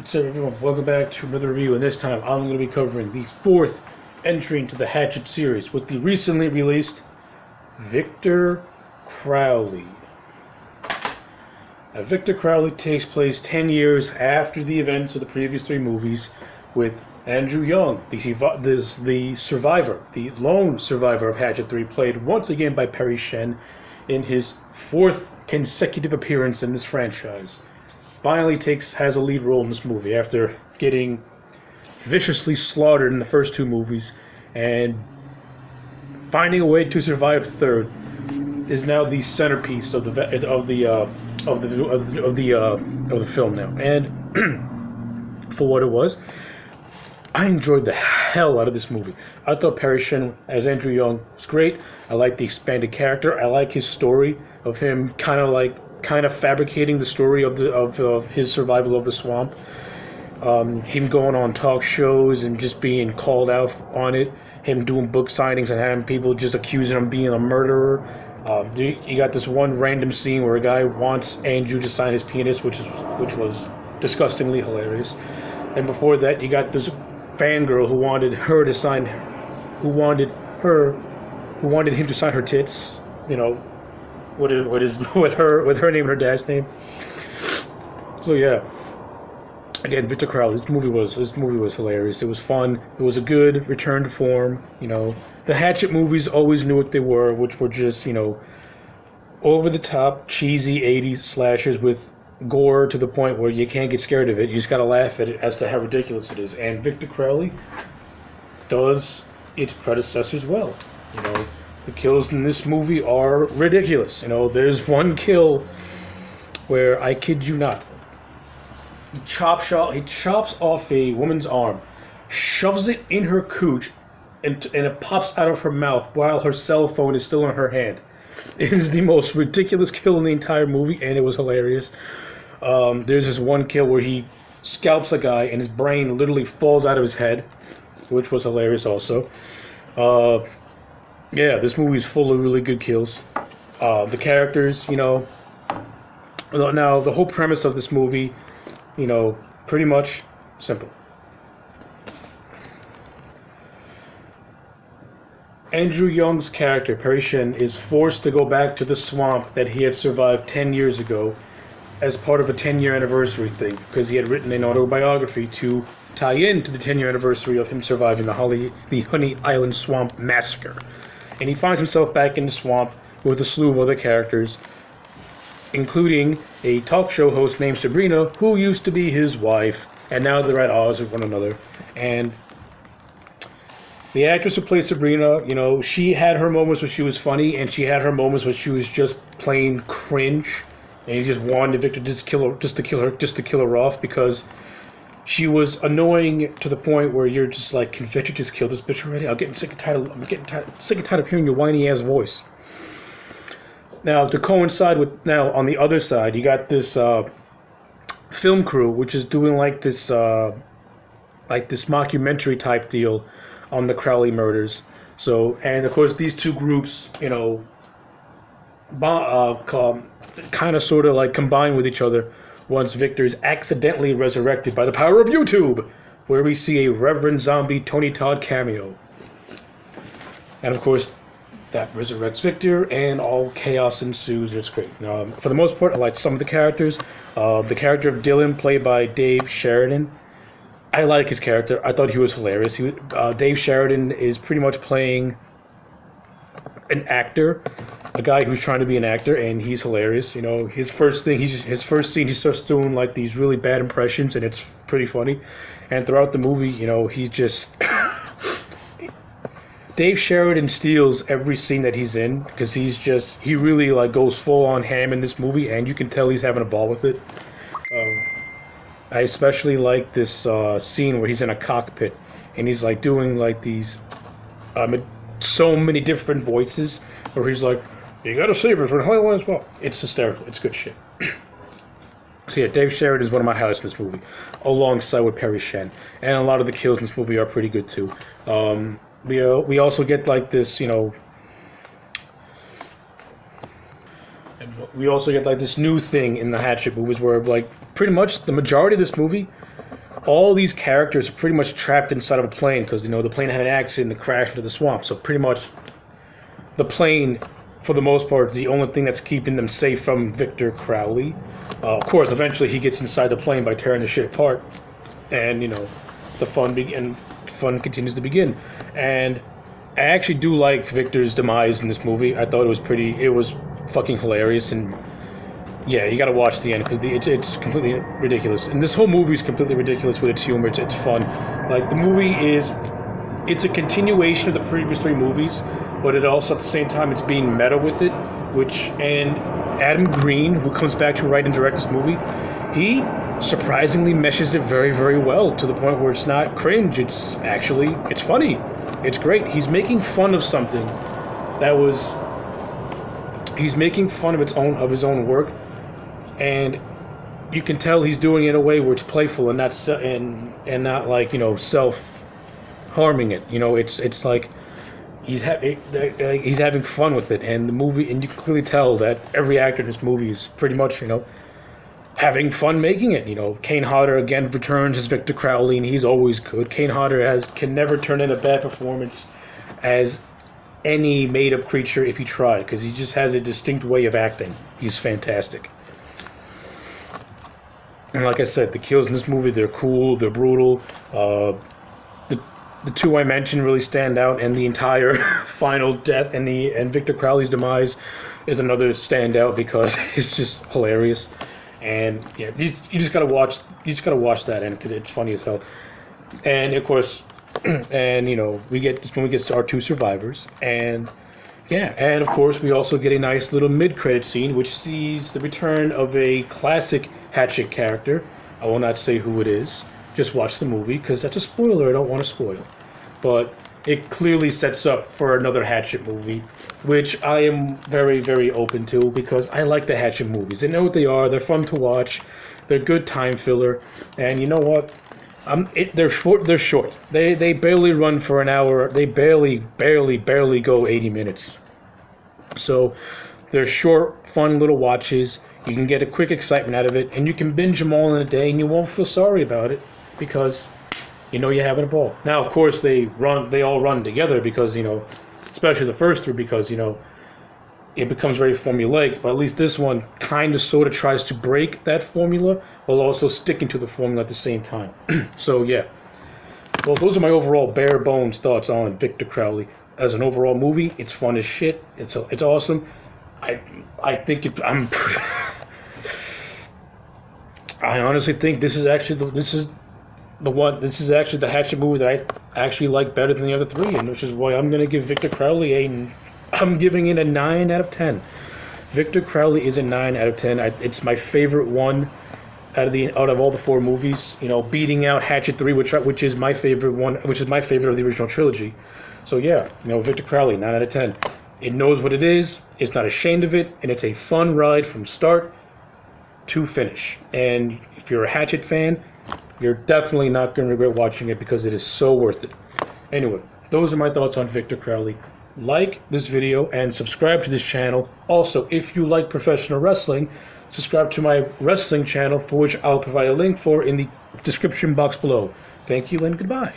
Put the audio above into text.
What's up, everyone? Welcome back to another review, and this time I'm going to be covering the fourth entry into the Hatchet series with the recently released Victor Crowley. Now, Victor Crowley takes place 10 years after the events of the previous three movies, with Andrew Young, the survivor, the lone survivor of Hatchet 3, played once again by Perry Shen in his fourth consecutive appearance in this franchise. Finally has a lead role in this movie after getting viciously slaughtered in the first two movies, and finding a way to survive the third is now the centerpiece of the film now. And for what it was, I enjoyed the hell out of this movie. I thought Perry Shen as Andrew Young was great. I like the expanded character. I like his story of him kind of fabricating the story of his survival of the swamp. Him going on talk shows and just being called out on it. Him doing book signings and having people just accusing him of being a murderer. You got this one random scene where a guy wants Andrew to sign his penis, which was disgustingly hilarious. And before that, you got this fangirl who wanted him to sign her tits. You know, with her name and her dad's name. So yeah, again, Victor Crowley. This movie was hilarious. It was fun. It was a good return to form. You know, the Hatchet movies always knew what they were, which were just, you know, over the top, cheesy 80s slashers with gore to the point where you can't get scared of it. You just gotta laugh at it as to how ridiculous it is. And Victor Crowley does its predecessors well. You know, the kills in this movie are ridiculous. You know, there's one kill where, I kid you not, he chops off a woman's arm, shoves it in her cooch, and it pops out of her mouth while her cell phone is still in her hand. It is the most ridiculous kill in the entire movie, and it was hilarious. There's this one kill where he scalps a guy and his brain literally falls out of his head, which was hilarious also. Yeah, this movie is full of really good kills. The characters, you know. Now, the whole premise of this movie, you know, pretty much simple. Andrew Young's character, Perry Shen, is forced to go back to the swamp that he had survived 10 years ago as part of a 10-year anniversary thing, because he had written an autobiography to tie in to the 10-year anniversary of him surviving the Honey Island Swamp Massacre. And he finds himself back in the swamp with a slew of other characters, including a talk show host named Sabrina, who used to be his wife, and now they're at odds with one another. And the actress who played Sabrina, you know, she had her moments where she was funny, and she had her moments where she was just plain cringe, and he just wanted Victor just to kill her off, because she was annoying to the point where you're just like, can Victor just kill this bitch already? I'm getting sick and tired of hearing your whiny ass voice. Now, to coincide with, now on the other side, you got this film crew, which is doing like this mockumentary type deal on the Crowley murders. So, and of course, these two groups, you know, kind of sort of like combine with each other once Victor is accidentally resurrected by the power of YouTube, where we see a Reverend Zombie Tony Todd cameo. And of course, that resurrects Victor, and all chaos ensues. It's great. For the most part, I liked some of the characters. The character of Dylan, played by Dave Sheridan, I like his character. I thought he was hilarious. Dave Sheridan is pretty much playing an actor, a guy who's trying to be an actor, and he's hilarious. You know, his first scene, he starts doing like these really bad impressions, and it's pretty funny. And throughout the movie, you know, he just Dave Sheridan steals every scene that he's in, because he really like goes full on ham in this movie, and you can tell he's having a ball with it. I especially like this scene where he's in a cockpit, and he's like doing like these so many different voices, where he's like, "You gotta save us when Hollywood as well." It's hysterical. It's good shit. So yeah, Dave Sheridan is one of my highlights in this movie, alongside with Perry Shen, and a lot of the kills in this movie are pretty good too. We also get like this, you know, we also get like this new thing in the Hatchet movies where like pretty much the majority of this movie all these characters are pretty much trapped inside of a plane because, the plane had an accident and crashed into the swamp. So pretty much the plane, for the most part, is the only thing that's keeping them safe from Victor Crowley. Of course, eventually he gets inside the plane by tearing the shit apart. And, the fun continues to begin. And I actually do like Victor's demise in this movie. I thought it was fucking hilarious, and yeah, you gotta watch the end because it's completely ridiculous. And this whole movie is completely ridiculous with its humor. It's fun. Like, the movie it's a continuation of the previous 3 movies, but it also, at the same time, it's being meta with it, and Adam Green, who comes back to write and direct this movie, he surprisingly meshes it very, very well, to the point where it's not cringe. It's funny. It's great. He's making fun of something he's making fun of his own work, and you can tell he's doing it in a way where it's playful and not not like, self-harming it. It's like he's having fun with it, and the movie, and you can clearly tell that every actor in this movie is pretty much, having fun making it. Kane Hodder again returns as Victor Crowley, and he's always good. Kane Hodder can never turn in a bad performance as any made-up creature if he tried, because he just has a distinct way of acting. He's fantastic. And like I said, the kills in this movie, they're cool, they're brutal. The 2 I mentioned really stand out, and the entire final death and Victor Crowley's demise is another standout because it's just hilarious. And yeah, you just gotta watch that end because it's funny as hell. And of course, and we get to our 2 survivors, and yeah, and of course we also get a nice little mid-credit scene which sees the return of a classic Hatchet character. I will not say who it is. Just watch the movie because that's a spoiler I don't want to spoil. But it clearly sets up for another Hatchet movie, which I am very, very open to because I like the Hatchet movies. They know what they are. They're fun to watch. They're good time filler. And you know what? They're short. They barely run for an hour. They barely go 80 minutes. So they're short, fun little watches. You can get a quick excitement out of it, and you can binge them all in a day, and you won't feel sorry about it because you're having a ball. Now, of course, they all run together because, especially the first 3, because, it becomes very formulaic, but at least this one kind of sort of tries to break that formula while also sticking to the formula at the same time. So, yeah. Well, those are my overall bare bones thoughts on Victor Crowley. As an overall movie, it's fun as shit. It's awesome. I think I honestly think this is actually the Hatchet movie that I actually like better than the other 3, and which is why I'm going to give Victor Crowley I'm giving it a 9 out of 10. Victor Crowley is a 9 out of 10. It's my favorite one out of all the 4 movies. Beating out Hatchet 3, which is my favorite one, which is my favorite of the original trilogy. So yeah, Victor Crowley, 9 out of 10. It knows what it is. It's not ashamed of it, and it's a fun ride from start to finish. And if you're a Hatchet fan, you're definitely not going to regret watching it because it is so worth it. Anyway, those are my thoughts on Victor Crowley. Like this video and subscribe to this channel. Also, if you like professional wrestling, subscribe to my wrestling channel, for which I'll provide a link for in the description box below. Thank you and goodbye.